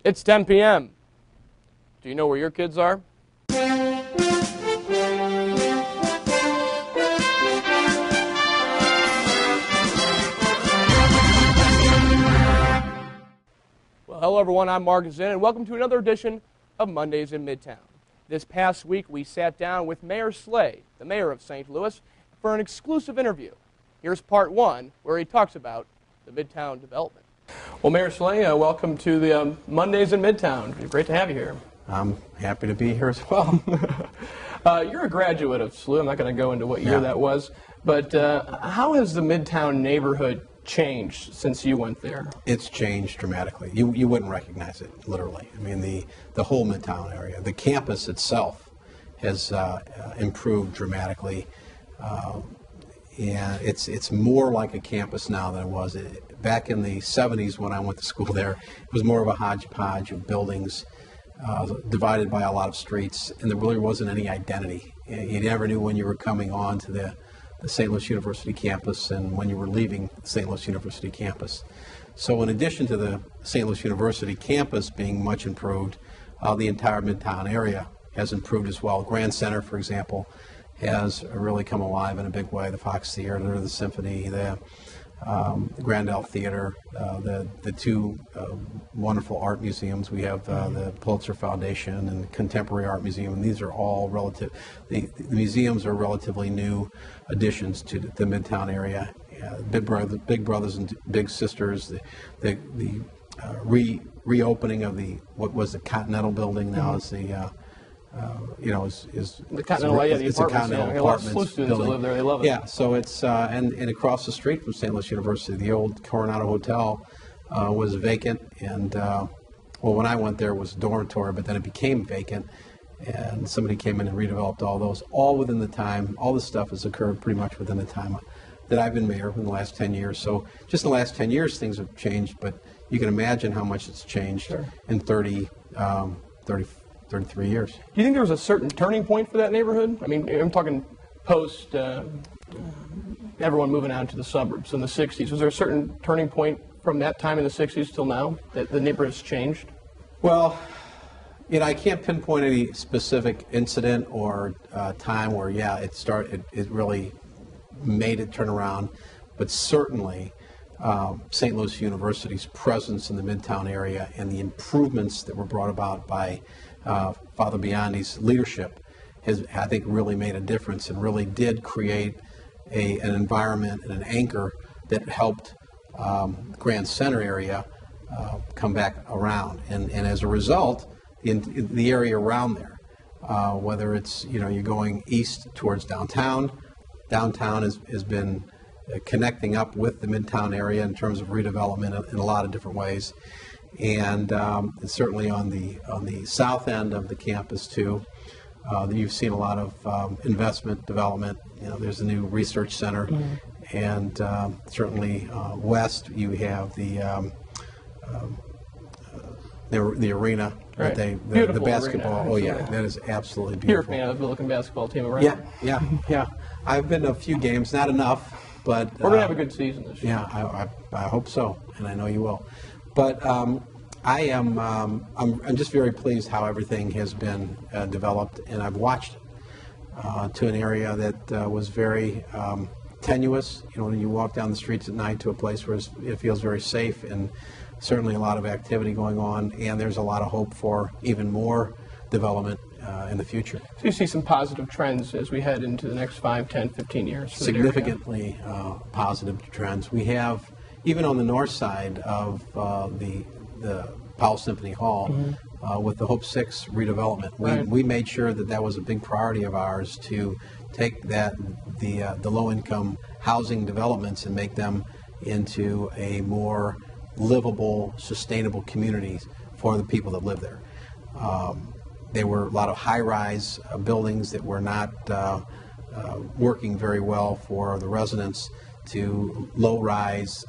It's 10 p.m. Do you know where your kids are? Well, hello everyone, I'm Marcus Zinn, and welcome to another edition of Mondays in Midtown. This past week, we sat down with Mayor Slay, the mayor of St. Louis, for an exclusive interview. Here's part one, where he talks about the Midtown development. Well, Mayor Slay, welcome to the Mondays in Midtown. Great to have you here. I'm happy to be here as well. You're a graduate of SLU. I'm not going to go into what year that was, but how has the Midtown neighborhood changed since you went there? It's changed dramatically. You wouldn't recognize it, literally. I mean, the whole Midtown area, the campus itself has improved dramatically. And it's more like a campus now than it was. Back in the 70s when I went to school there, it was more of a hodgepodge of buildings divided by a lot of streets, and there really wasn't any identity. You never knew when you were coming on to the St. Louis University campus and when you were leaving the St. Louis University campus. So in addition to the St. Louis University campus being much improved, the entire Midtown area has improved as well. Grand Center, for example, has really come alive in a big way. The Fox Theater, the Symphony, the Grandel Theater, the two wonderful art museums. We have the Pulitzer Foundation and the Contemporary Art Museum, and these are all the museums are relatively new additions to the Midtown area. Big Brothers and Big Sisters, the reopening of what was the Continental Building now is the is the Continental, it's a Continental Apartments students building. That live there, they love it. Yeah, so it's and across the street from St. Louis University, the old Coronado Hotel was vacant, and when I went there, it was a dormitory, but then it became vacant, and somebody came in and redeveloped all those, all within the time. All this stuff has occurred pretty much within the time that I've been mayor in the last 10 years. So just in the last 10 years, things have changed, but you can imagine how much it's changed in 33 years. Do you think there was a certain turning point for that neighborhood? I mean, I'm talking post everyone moving out to the suburbs in the 60s. Was there a certain turning point from that time in the 60s till now that the neighborhood's changed? Well, I can't pinpoint any specific incident or time where, it really made it turn around, but certainly St. Louis University's presence in the Midtown area and the improvements that were brought about by Father Biondi's leadership has, I think, really made a difference and really did create an environment and an anchor that helped Grand Center area come back around. And as a result, the area around there, whether it's, you're going east towards downtown has been connecting up with the Midtown area in terms of redevelopment in a lot of different ways. And certainly on the south end of the campus too, you've seen a lot of investment development. There's a new research center, and certainly west you have the arena, right. The basketball. Arena, that is absolutely beautiful. You're a fan of the looking basketball team around. Yeah. I've been to a few games, not enough, but we're gonna have a good season this year. Yeah, I hope so, and I know you will. But I'm just very pleased how everything has been developed, and I've watched it to an area that was very tenuous. When you walk down the streets at night to a place where it feels very safe, and certainly a lot of activity going on, and there's a lot of hope for even more development in the future. So you see some positive trends as we head into the next 5, 10, 15 years? Significantly positive trends. We have, even on the north side of the Powell Symphony Hall, with the Hope 6 redevelopment, we made sure that was a big priority of ours to take the low-income housing developments and make them into a more livable, sustainable communities for the people that live there. There were a lot of high-rise buildings that were not working very well for the residents, to low-rise,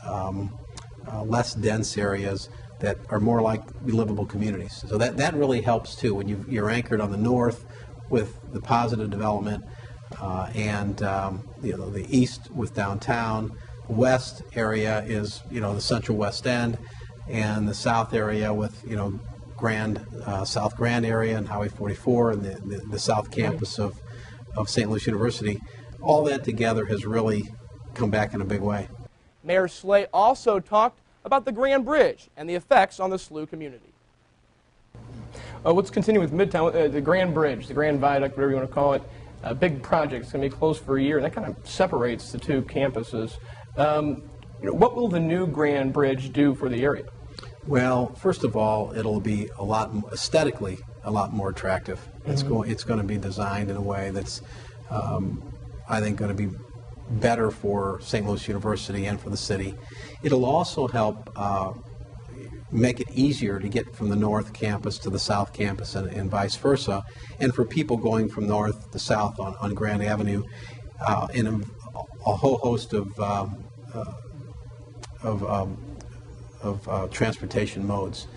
less dense areas that are more like livable communities. So that really helps too when you're anchored on the north with the positive development, and the east with downtown. West area is the Central West End, and the south area with South Grand area and Highway 44 and the South Campus of St. Louis University. All that together has really come back in a big way. Mayor Slay also talked about the Grand Bridge and the effects on the SLU community. Let's continue with Midtown, the Grand Bridge, the Grand Viaduct, whatever you want to call it. A big project. It's going to be closed for a year, and that kind of separates the two campuses. What will the new Grand Bridge do for the area? Well, first of all, it'll be aesthetically a lot more attractive. It's going to be designed in a way that's, I think, going to be better for St. Louis University and for the city. It'll also help make it easier to get from the north campus to the south campus and vice versa, and for people going from north to south on Grand Avenue in a whole host of transportation modes.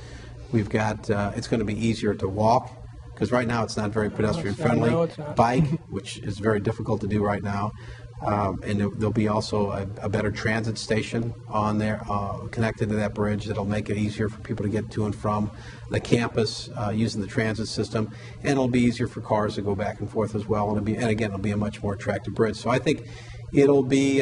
We've got, it's going to be easier to walk, because right now it's not very pedestrian friendly. No, it's not. Bike, which is very difficult to do right now. And there'll be also a better transit station on there connected to that bridge that'll make it easier for people to get to and from the campus using the transit system, and it'll be easier for cars to go back and forth as well. And again, it'll be a much more attractive bridge. So I think it'll be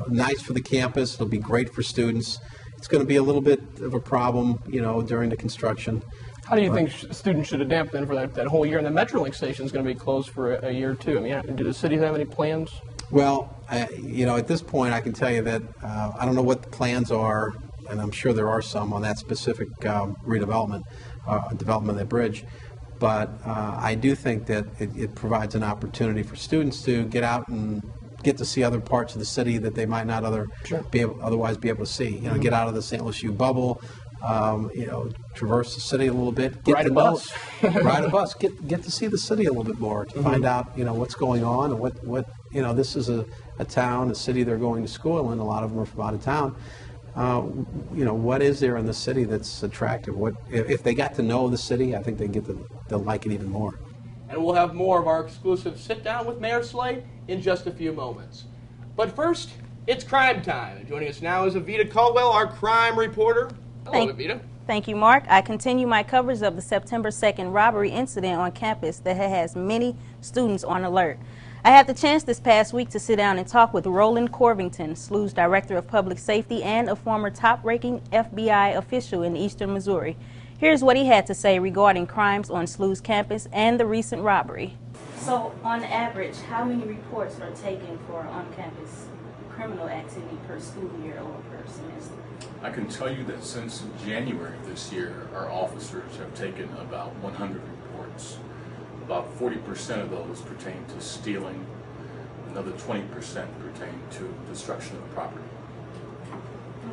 nice for the campus. It'll be great for students. It's going to be a little bit of a problem, during the construction. How do you think students should adapt then for that whole year? And the Metrolink station is going to be closed for a year too. I mean, do the cities have any plans? Well, at this point, I can tell you that I don't know what the plans are, and I'm sure there are some on that specific development of that bridge. But I do think that it provides an opportunity for students to get out and get to see other parts of the city that they might not otherwise be able to see. Get out of the St. Louis U bubble. Traverse the city a little bit. Ride a bus. Ride a bus. Get to see the city a little bit more to find out, what's going on and what this is a town, a city they're going to school in. A lot of them are from out of town. What is there in the city that's attractive? If they got to know the city, I think they'll like it even more. And we'll have more of our exclusive sit-down with Mayor Slay in just a few moments. But first, it's crime time. And joining us now is Evita Caldwell, our crime reporter. Hello, Evita. Thank you, Mark. I continue my coverage of the September 2nd robbery incident on campus that has many students on alert. I had the chance this past week to sit down and talk with Roland Corvington, SLU's Director of Public Safety and a former top-ranking FBI official in eastern Missouri. Here's what he had to say regarding crimes on SLU's campus and the recent robbery. So, on average, how many reports are taken for on-campus criminal activity per school year or per semester? I can tell you that since January this year, our officers have taken about 100 reports. About 40% of those pertain to stealing, another 20% pertain to destruction of property.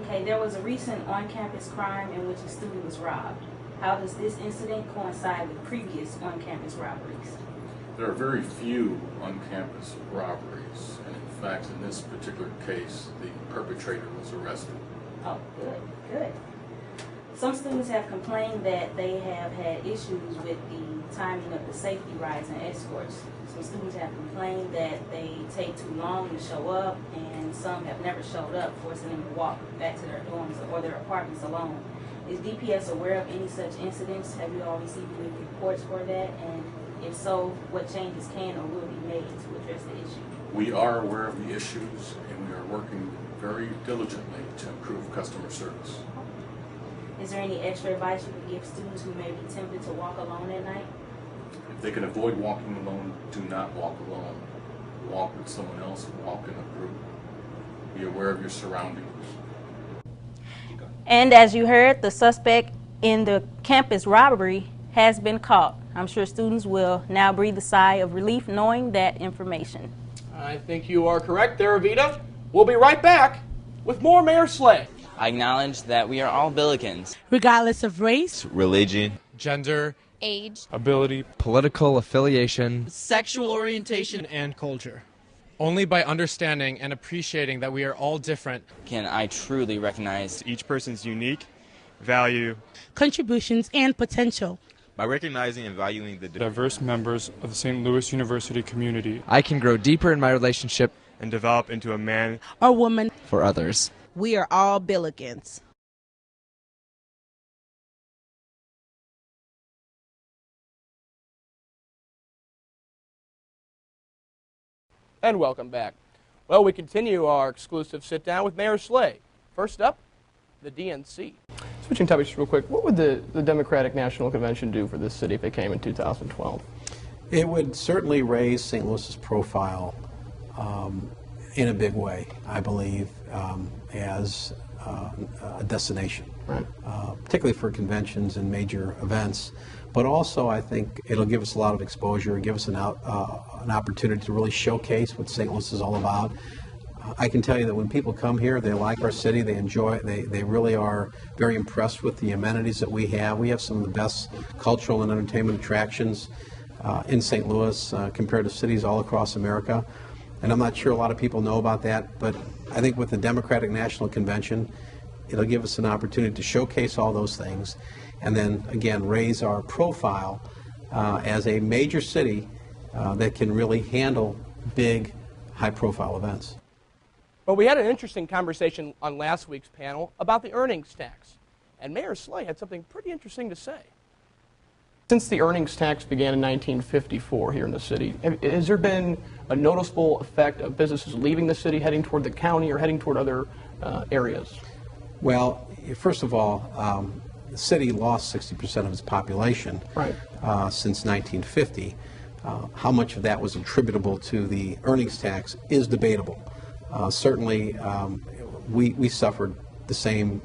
Okay, there was a recent on-campus crime in which a student was robbed. How does this incident coincide with previous on-campus robberies? There are very few on-campus robberies, and in fact, in this particular case, the perpetrator was arrested. Oh, good, good. Some students have complained that they have had issues with the timing of the safety rides and escorts. Some students have complained that they take too long to show up, and some have never showed up, forcing them to walk back to their dorms or their apartments alone. Is DPS aware of any such incidents? Have you all received any reports for that? And if so, what changes can or will be made to address the issue? We are aware of the issues, and we are working very diligently to improve customer service. Is there any extra advice you would give students who may be tempted to walk alone at night? If they can avoid walking alone, do not walk alone. Walk with someone else, walk in a group. Be aware of your surroundings. And as you heard, the suspect in the campus robbery has been caught. I'm sure students will now breathe a sigh of relief knowing that information. I think you are correct there, Evita. We'll be right back with more Mayor Slay. I acknowledge that we are all Billikens, regardless of race, religion, gender, age, ability, political affiliation, sexual orientation, and culture. Only by understanding and appreciating that we are all different can I truly recognize each person's unique value, contributions, and potential. By recognizing and valuing the diverse members of the St. Louis University community, I can grow deeper in my relationship and develop into a man or woman for others. We are all Billikens. And welcome back. Well, we continue our exclusive sit-down with Mayor Slay. First up, the DNC. Switching topics real quick, what would the Democratic National Convention do for this city if it came in 2012? It would certainly raise St. Louis's profile in a big way, I believe, as a destination, right. Particularly for conventions and major events. But also, I think it'll give us a lot of exposure, give us an opportunity to really showcase what St. Louis is all about. I can tell you that when people come here, they like our city, they enjoy it, they really are very impressed with the amenities that we have. We have some of the best cultural and entertainment attractions in St. Louis compared to cities all across America. And I'm not sure a lot of people know about that, but I think with the Democratic National Convention, it'll give us an opportunity to showcase all those things and then, again, raise our profile as a major city that can really handle big, high-profile events. Well, we had an interesting conversation on last week's panel about the earnings tax, and Mayor Slay had something pretty interesting to say. Since the earnings tax began in 1954 here in the city, has there been a noticeable effect of businesses leaving the city, heading toward the county, or heading toward other areas? Well, first of all, the city lost 60% of its population right. Since 1950. How much of that was attributable to the earnings tax is debatable. Certainly, we suffered the same,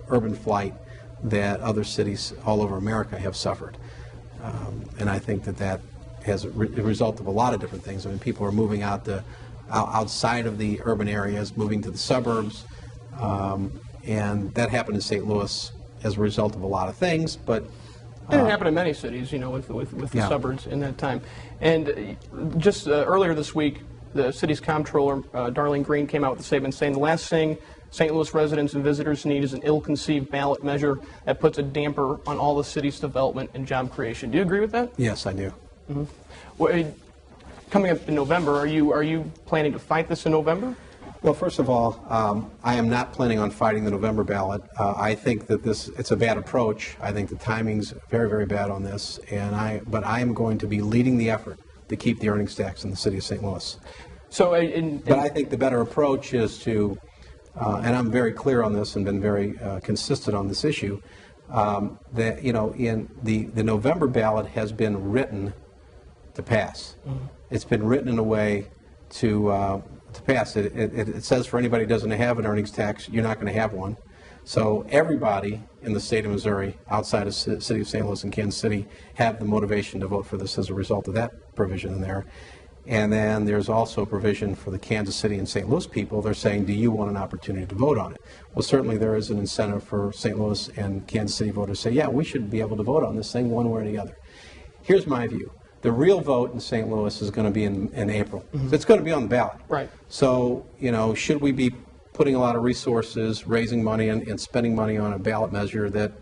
urban flight that other cities all over America have suffered. And I think that has a result of a lot of different things. I mean, people are moving outside of the urban areas, moving to the suburbs, and that happened in St. Louis as a result of a lot of things. But it happened in many cities, with the suburbs in that time. And just earlier this week, the city's comptroller, Darlene Green, came out with a statement saying the last thing St. Louis residents and visitors need is an ill-conceived ballot measure that puts a damper on all the city's development and job creation. Do you agree with that? Yes, I do. Mm-hmm. Well, coming up in November, are you planning to fight this in November? Well, first of all, I am not planning on fighting the November ballot. I think that it's a bad approach. I think the timing's very, very bad on this, but I am going to be leading the effort to keep the earnings tax in the city of St. Louis. So, but I think the better approach is to, and I'm very clear on this and been very consistent on this issue, that in the November ballot has been written to pass. Mm-hmm. It's been written in a way to pass. It says for anybody who doesn't have an earnings tax, you're not going to have one. So everybody in the state of Missouri, outside of the city of St. Louis and Kansas City, have the motivation to vote for this as a result of that provision in there. And then there's also a provision for the Kansas City and St. Louis people. They're saying, do you want an opportunity to vote on it? Well, certainly there is an incentive for St. Louis and Kansas City voters to say, yeah, we should be able to vote on this thing one way or the other. Here's my view. The real vote in St. Louis is going to be in April. Mm-hmm. So it's going to be on the ballot. Right. So, should we be putting a lot of resources, raising money and spending money on a ballot measure that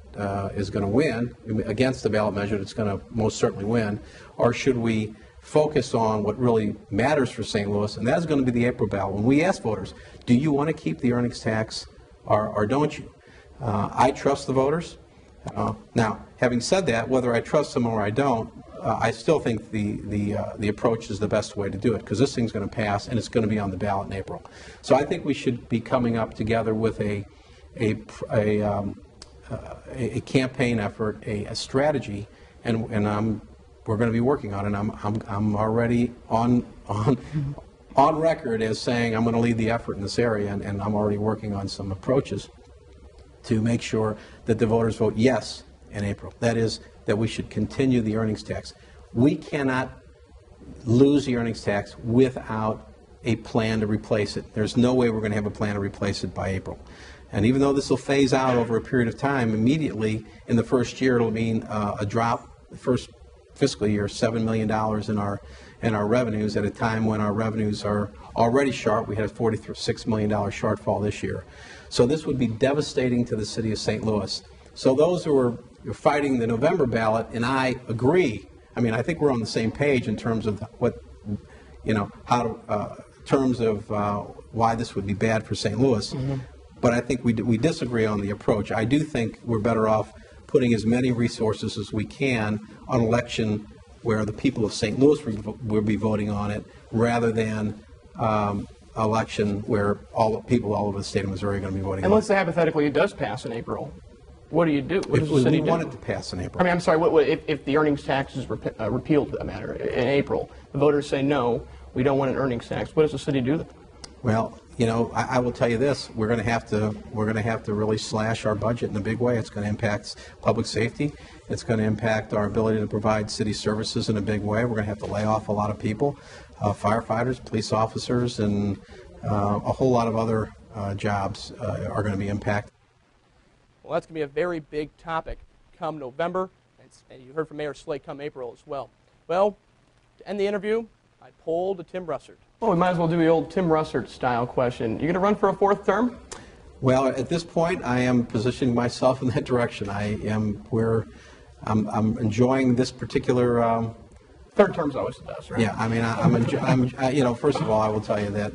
is going to win, against the ballot measure that's going to most certainly win, or should we focus on what really matters for St. Louis, and that's going to be the April ballot. When we ask voters, do you want to keep the earnings tax or don't you? I trust the voters. Now, having said that, whether I trust them or I don't, I still think the approach is the best way to do it, because this thing's going to pass and it's going to be on the ballot in April. So I think we should be coming up together with a campaign effort, a strategy, and we're going to be working on it. I'm already on record as saying I'm going to lead the effort in this area, and I'm already working on some approaches to make sure that the voters vote yes in April. That is, that we should continue the earnings tax. We cannot lose the earnings tax without a plan to replace it. There's no way we're going to have a plan to replace it by April. And even though this will phase out over a period of time, immediately in the first year it'll mean a drop, the first fiscal year, $7 million in our revenues at a time when our revenues are already short. We had a $46 million shortfall this year. So this would be devastating to the city of St. Louis. So those who are fighting the November ballot, and I agree, I think we're on the same page in terms of why this would be bad for St. Louis. Mm-hmm. But I think we disagree on the approach. I do think we're better off putting as many resources as we can on election where the people of St. Louis will be voting on it, rather than election where all the people all over the state of Missouri are going to be voting on it. And let's say hypothetically it does pass in April. What do you do? What does the city do? We want it to pass in April. I mean, I'm sorry, if the earnings tax is repealed, for that matter, in April, the voters say no, we don't want an earnings tax. What does the city do? Well, you know, I will tell you this: we're going to have to really slash our budget in a big way. It's going to impact public safety. It's going to impact our ability to provide city services in a big way. We're going to have to lay off a lot of people, firefighters, police officers, and a whole lot of other jobs are going to be impacted. Well, that's going to be a very big topic come November, and you heard from Mayor Slay come April as well. Well, to end the interview, I polled Tim Russert. Well, we might as well do the old Tim Russert style question. You going to run for a fourth term? Well, at this point, I am positioning myself in that direction. I'm enjoying this particular. Third term's always the best, right? Yeah, I mean, you know, first of all, I will tell you that,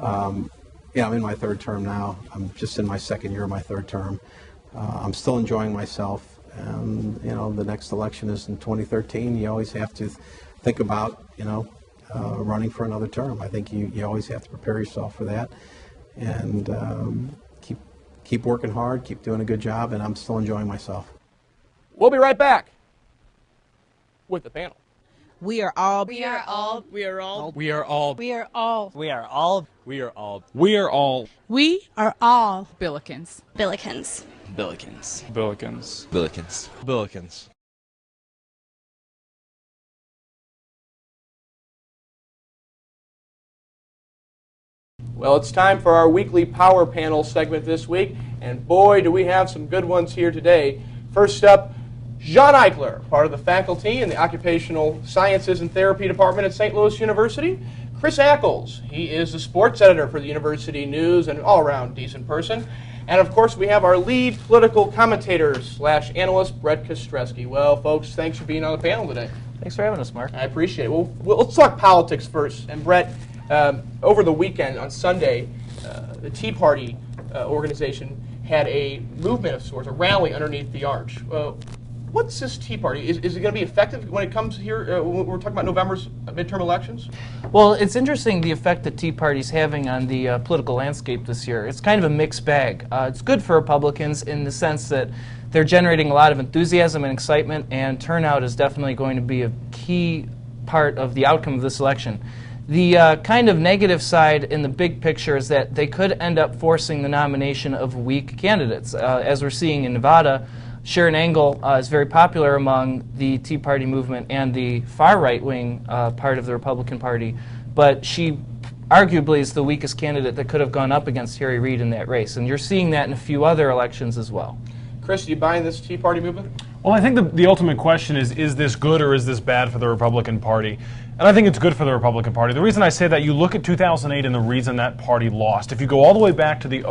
I'm in my third term now. I'm just in my second year of my third term. I'm still enjoying myself, and you know, the next election is in 2013. You always have to think about, running for another term. I think you always have to prepare yourself for that, and keep working hard, keep doing a good job, and I'm still enjoying myself. We'll be right back with the panel. We are all. We are all. We are all. We are all. We are all. We are all. We are all. We are all. We are all. Billikens. Billikens. Billikens. Billikens. Billikens. Billikens. Well, it's time for our weekly Power Panel segment this week, and boy, do we have some good ones here today. First up, John Eichler, part of the faculty in the Occupational Sciences and Therapy Department at St. Louis University. Chris Ackles, he is the sports editor for the University News and an all-around decent person. And of course, we have our lead political commentator / analyst, Brett Kostreski. Well, folks, thanks for being on the panel today. Thanks for having us, Mark. I appreciate it. Well, let's talk politics first. And Brett, over the weekend, on Sunday, the Tea Party organization had a movement of sorts, a rally underneath the arch. What's this Tea Party? Is it going to be effective when it comes here, when we're talking about November's midterm elections? Well, it's interesting the effect that Tea Party's having on the political landscape this year. It's kind of a mixed bag. It's good for Republicans in the sense that they're generating a lot of enthusiasm and excitement, and turnout is definitely going to be a key part of the outcome of this election. The kind of negative side in the big picture is that they could end up forcing the nomination of weak candidates. As we're seeing in Nevada, Sharon Angle is very popular among the Tea Party movement and the far right-wing part of the Republican Party, but she arguably is the weakest candidate that could have gone up against Harry Reid in that race. And you're seeing that in a few other elections as well. Chris, do you buy in this Tea Party movement? Well, I think the ultimate question is this good or is this bad for the Republican Party? And I think it's good for the Republican Party. The reason I say that, you look at 2008 and the reason that party lost. If you go all the way back to the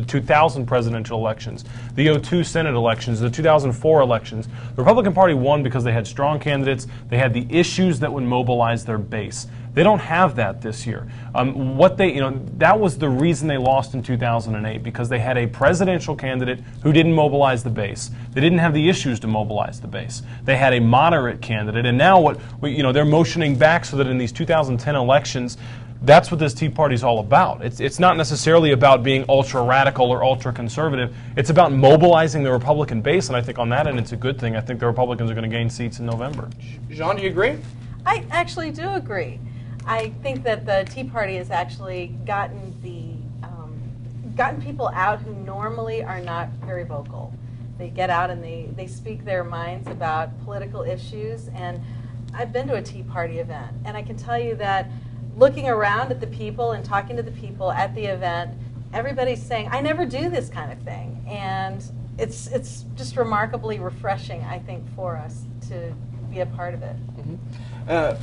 2000 presidential elections, the 2002 Senate elections, the 2004 elections, the Republican Party won because they had strong candidates. They had the issues that would mobilize their base. They don't have that this year. That was the reason they lost in 2008, because they had a presidential candidate who didn't mobilize the base. They didn't have the issues to mobilize the base. They had a moderate candidate, and now they're motioning back so that in these 2010 elections, that's what this Tea Party is all about. It's not necessarily about being ultra radical or ultra conservative. It's about mobilizing the Republican base, and I think on that end it's a good thing. I think the Republicans are going to gain seats in November. Jean, do you agree? I actually do agree. I think that the Tea Party has actually gotten people out who normally are not very vocal. They get out and they speak their minds about political issues. And I've been to a Tea Party event, and I can tell you that looking around at the people and talking to the people at the event, everybody's saying, I never do this kind of thing. And it's just remarkably refreshing, I think, for us to be a part of it. Mm-hmm.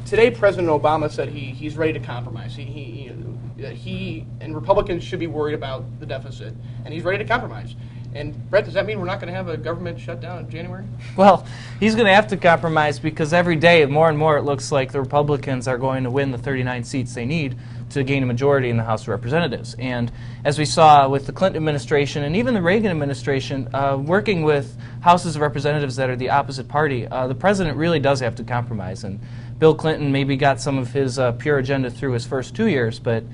Today, President Obama said he's ready to compromise. He and Republicans should be worried about the deficit, and he's ready to compromise. And Brett, does that mean we're not going to have a government shutdown in January? Well, he's going to have to compromise because every day, more and more, it looks like the Republicans are going to win the 39 seats they need to gain a majority in the House of Representatives. And as we saw with the Clinton administration and even the Reagan administration, working with Houses of Representatives that are the opposite party, the president really does have to compromise. And Bill Clinton maybe got some of his pure agenda through his first 2 years, but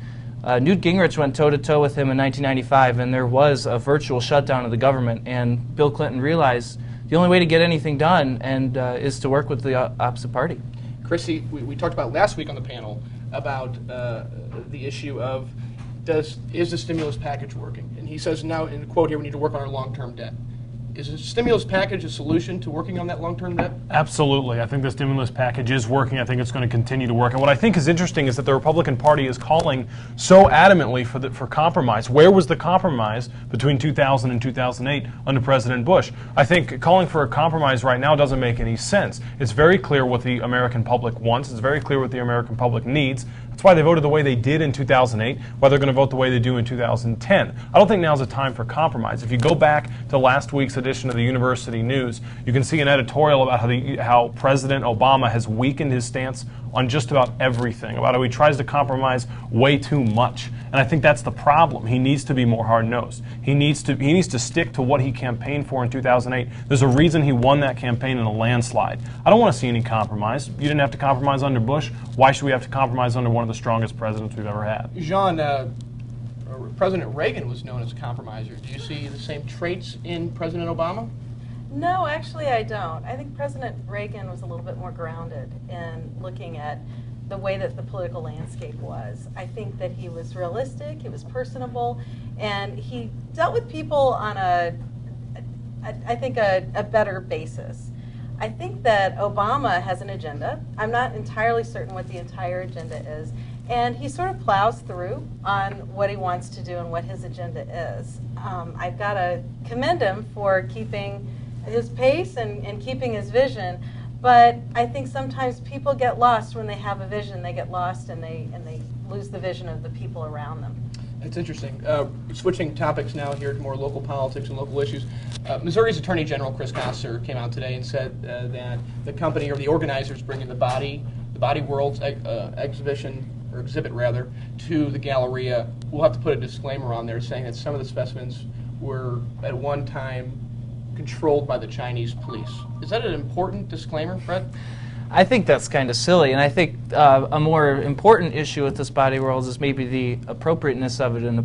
Newt Gingrich went toe-to-toe with him in 1995, and there was a virtual shutdown of the government. And Bill Clinton realized the only way to get anything done is to work with the opposite party. Chrissy, we talked about last week on the panel about the issue of is the stimulus package working? And he says now, in the quote here, we need to work on our long-term debt. Is the stimulus package a solution to working on that long-term debt? Absolutely. I think the stimulus package is working. I think it's going to continue to work. And what I think is interesting is that the Republican Party is calling so adamantly for compromise. Where was the compromise between 2000 and 2008 under President Bush? I think calling for a compromise right now doesn't make any sense. It's very clear what the American public wants. It's very clear what the American public needs. That's why they voted the way they did in 2008, why they're going to vote the way they do in 2010. I don't think now's a time for compromise. If you go back to last week's edition of the University News, you can see an editorial about how President Obama has weakened his stance on just about everything, about how he tries to compromise way too much. And I think that's the problem. He needs to be more hard-nosed. He needs to stick to what he campaigned for in 2008. There's a reason he won that campaign in a landslide. I don't want to see any compromise. You didn't have to compromise under Bush. Why should we have to compromise under one of the strongest presidents we've ever had? John, President Reagan was known as a compromiser. Do you see the same traits in President Obama? No, actually I don't. I think President Reagan was a little bit more grounded in looking at the way that the political landscape was. I think that he was realistic, he was personable, and he dealt with people on a better basis. I think that Obama has an agenda. I'm not entirely certain what the entire agenda is, and he sort of plows through on what he wants to do and what his agenda is. I've got to commend him for keeping his pace and keeping his vision, but I think sometimes people get lost when they have a vision. They get lost and they lose the vision of the people around them. That's interesting. Switching topics now here to more local politics and local issues. Missouri's Attorney General Chris Koster came out today and said that the company, or the organizers bringing the Body World's exhibit to the Galleria will have to put a disclaimer on there saying that some of the specimens were at one time controlled by the Chinese police. Is that an important disclaimer, Fred? I think that's kind of silly, and I think a more important issue with this Body Worlds is maybe the appropriateness of it in the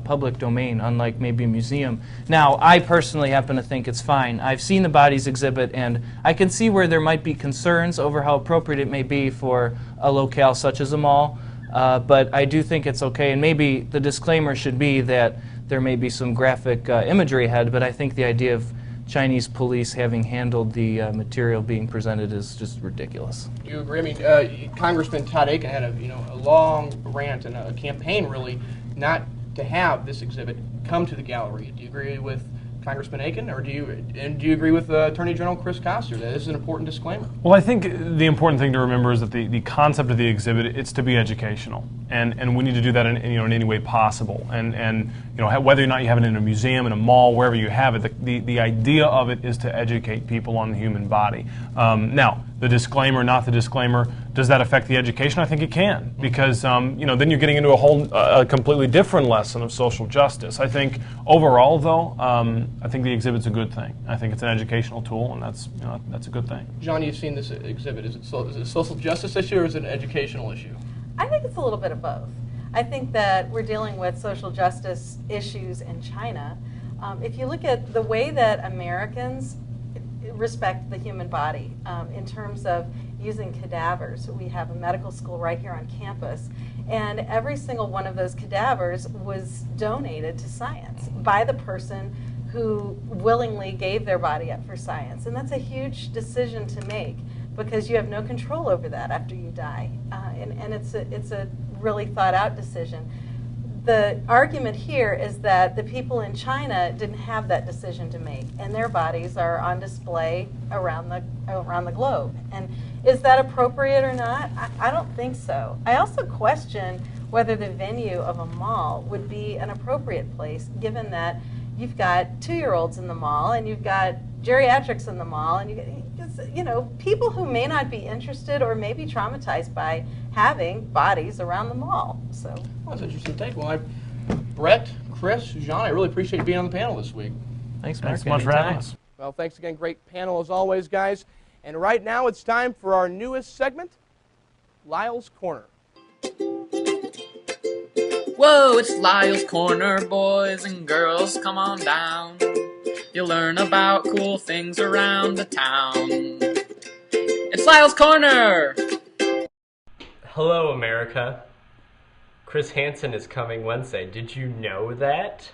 public domain, unlike maybe a museum. Now, I personally happen to think it's fine. I've seen the Bodies exhibit, and I can see where there might be concerns over how appropriate it may be for a locale such as a mall, but I do think it's okay, and maybe the disclaimer should be that there may be some graphic imagery ahead, but I think the idea of Chinese police having handled the material being presented is just ridiculous. Do you agree? I mean, Congressman Todd Aiken had a long rant and a campaign, really, not to have this exhibit come to the Galleria. Do you agree with Congressman Aiken, or do you agree with Attorney General Chris Koster that this is an important disclaimer? Well, I think the important thing to remember is that the concept of the exhibit, it's to be educational, and we need to do that in any way possible. And whether or not you have it in a museum, in a mall, wherever you have it, the idea of it is to educate people on the human body. Now, the disclaimer, not the disclaimer, does that affect the education? I think it can, because then you're getting into a completely different lesson of social justice. I think overall, though, I think the exhibit's a good thing. I think it's an educational tool, and that's a good thing. John, you've seen this exhibit. Is it a social justice issue, or is it an educational issue? I think it's a little bit of both. I think that we're dealing with social justice issues in China. If you look at the way that Americans respect the human body in terms of using cadavers. We have a medical school right here on campus, and every single one of those cadavers was donated to science by the person who willingly gave their body up for science. And that's a huge decision to make, because you have no control over that after you die. And it's a really thought out decision. The argument here is that the people in China didn't have that decision to make, and their bodies are on display around the globe. And is that appropriate or not? I don't think so. I also question whether the venue of a mall would be an appropriate place, given that you've got 2-year-olds in the mall and you've got geriatrics in the mall, and you know, people who may not be interested or may be traumatized by having bodies around the mall. So well, that's an interesting take. Well, Brett, Chris, Jean, I really appreciate you being on the panel this week. Thanks, Mark. Thanks so much for having us. Well, thanks again. Great panel as always, guys. And right now it's time for our newest segment, Lyles Corner. Whoa, it's Lyles Corner, boys and girls, come on down. You'll learn about cool things around the town. It's Lyles Corner! Hello, America. Chris Hansen is coming Wednesday. Did you know that?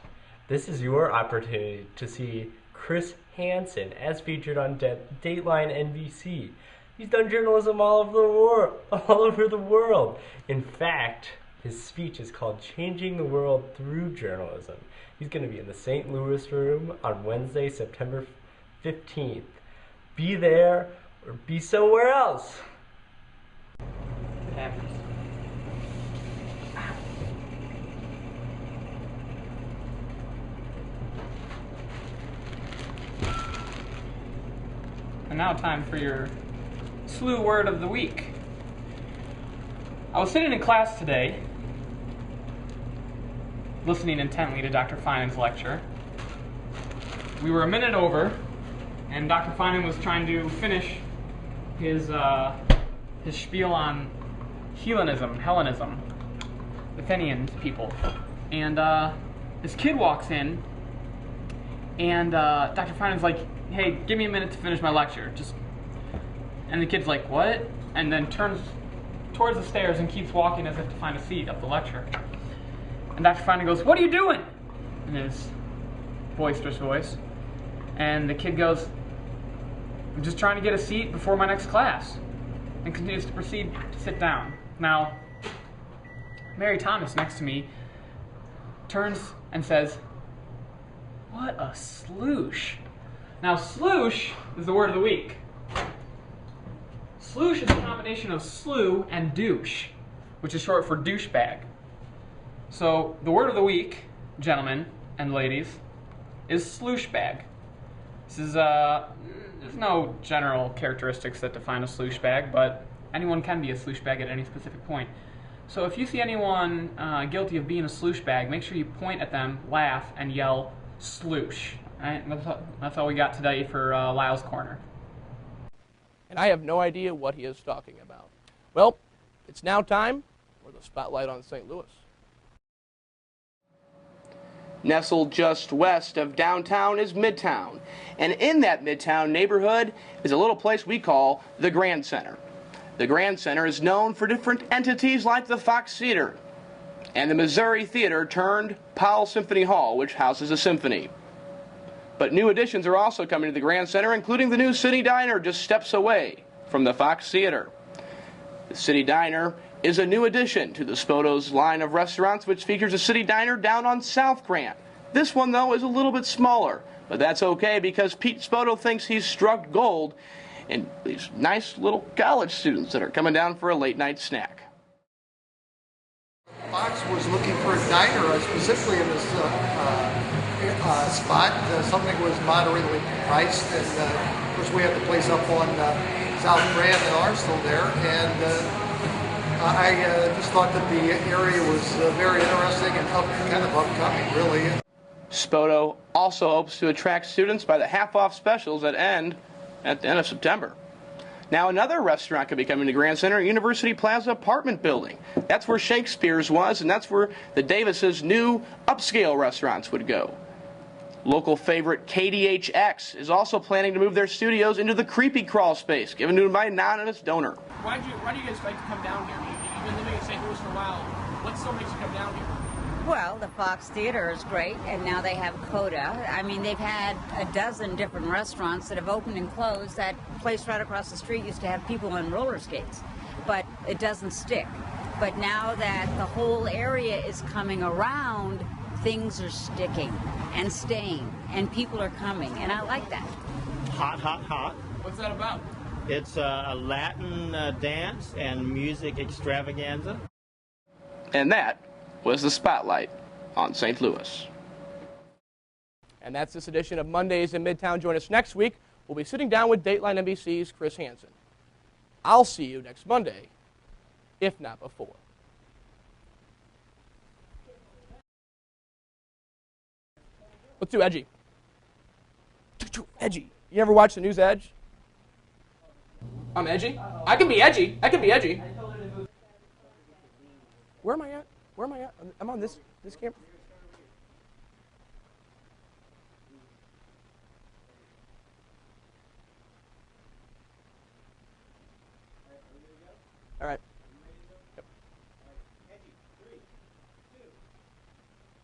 This is your opportunity to see Chris Hansen as featured on Dateline NBC. He's done journalism all over the world. In fact, his speech is called Changing the World Through Journalism. He's going to be in the St. Louis room on Wednesday, September 15th. Be there or be somewhere else. It happens. And now time for your SLU word of the week. I was sitting in class today, listening intently to Dr. Feinen's lecture. We were a minute over, and Dr. Feinen was trying to finish his spiel on Hellenism, Athenian people. And this kid walks in, and Dr. Feinen's like, hey, give me a minute to finish my lecture. And the kid's like, what? And then turns towards the stairs and keeps walking as if to find a seat up the lecture. And Dr. Feinen goes, what are you doing? In his boisterous voice. And the kid goes, I'm just trying to get a seat before my next class. And continues to proceed to sit down. Now, Mary Thomas next to me turns and says, what a sloosh. Now, sloosh is the word of the week. Sloosh is a combination of slew and douche, which is short for douchebag. So, the word of the week, gentlemen and ladies, is slooshbag. This is, there's no general characteristics that define a slooshbag, but anyone can be a slooshbag at any specific point. So if you see anyone guilty of being a slooshbag, make sure you point at them, laugh, and yell, sloosh. All right? That's all we got today for Lyles Corner. And I have no idea what he is talking about. Well, it's now time for the spotlight on St. Louis. Nestled just west of downtown is Midtown. And in that Midtown neighborhood is a little place we call the Grand Center. The Grand Center is known for different entities like the Fox Theater and the Missouri Theater turned Powell Symphony Hall, which houses a symphony. But new additions are also coming to the Grand Center, including the new City Diner just steps away from the Fox Theater. The City Diner is a new addition to the Spoto's line of restaurants, which features a City Diner down on South Grant. This one, though, is a little bit smaller, but that's okay because Pete Spoto thinks he's struck gold in these nice little college students that are coming down for a late night snack. Fox was looking for a diner specifically in this spot. Something was moderately priced, and of course we have the place up on South Grand and Arsenal there, and I just thought that the area was very interesting and kind of upcoming, really. Spoto also hopes to attract students by the half-off specials that end at the end of September. Now, another restaurant could be coming to Grand Center, University Plaza apartment building. That's where Shakespeare's was, and that's where the Davis's new upscale restaurants would go. Local favorite KDHX is also planning to move their studios into the creepy crawl space, given to by an anonymous donor. Why do you guys like to come down here? You've been living in St. Louis for a while. What still makes you come down here? Well, the Fox Theater is great, and now they have Coda. I mean, they've had a dozen different restaurants that have opened and closed. That place right across the street used to have people on roller skates, but it doesn't stick. But now that the whole area is coming around, things are sticking and staying, and people are coming, and I like that. Hot, hot, hot. What's that about? It's a Latin dance and music extravaganza. And that was the spotlight on St. Louis. And that's this edition of Mondays in Midtown. Join us next week. We'll be sitting down with Dateline NBC's Chris Hansen. I'll see you next Monday, if not before. Let's do edgy. Edgy. You ever watch the News Edge? I'm edgy. I can be edgy. I can be edgy. Where am I at? Where am I at? I'm on this camera. All right.